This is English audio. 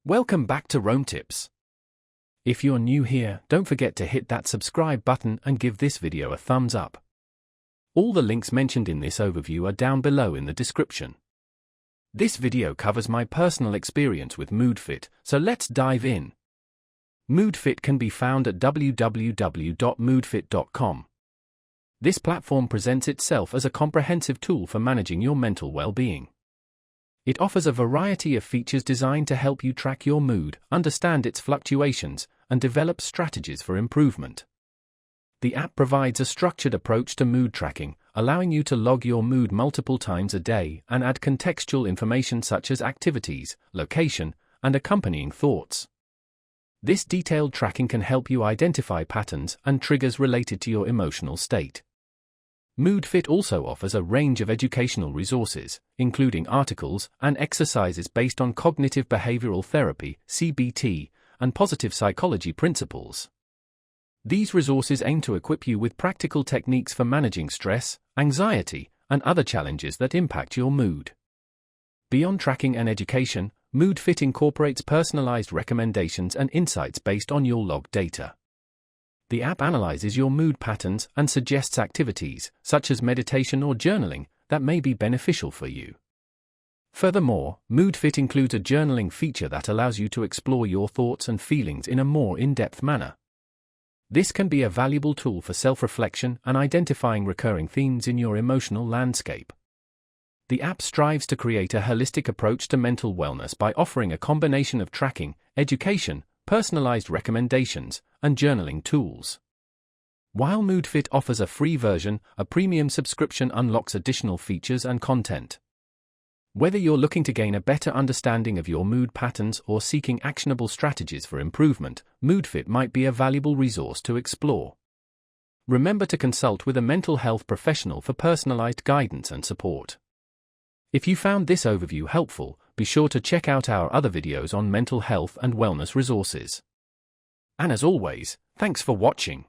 Welcome back to Rome Tips. If you're new here, don't forget to hit that subscribe button and give this video a thumbs up. All the links mentioned in this overview are down below in the description. This video covers my personal experience with Moodfit, so let's dive in. Moodfit can be found at www.moodfit.com. This platform presents itself as a comprehensive tool for managing your mental well-being. It offers a variety of features designed to help you track your mood, understand its fluctuations, and develop strategies for improvement. The app provides a structured approach to mood tracking, allowing you to log your mood multiple times a day and add contextual information such as activities, location, and accompanying thoughts. This detailed tracking can help you identify patterns and triggers related to your emotional state. Moodfit also offers a range of educational resources, including articles and exercises based on cognitive behavioral therapy, CBT, and positive psychology principles. These resources aim to equip you with practical techniques for managing stress, anxiety, and other challenges that impact your mood. Beyond tracking and education, Moodfit incorporates personalized recommendations and insights based on your log data. The app analyzes your mood patterns and suggests activities, such as meditation or journaling, that may be beneficial for you. Furthermore, Moodfit includes a journaling feature that allows you to explore your thoughts and feelings in a more in-depth manner. This can be a valuable tool for self-reflection and identifying recurring themes in your emotional landscape. The app strives to create a holistic approach to mental wellness by offering a combination of tracking, education, personalized recommendations, and journaling tools. While Moodfit offers a free version, a premium subscription unlocks additional features and content. Whether you're looking to gain a better understanding of your mood patterns or seeking actionable strategies for improvement, Moodfit might be a valuable resource to explore. Remember to consult with a mental health professional for personalized guidance and support. If you found this overview helpful, be sure to check out our other videos on mental health and wellness resources. And as always, thanks for watching.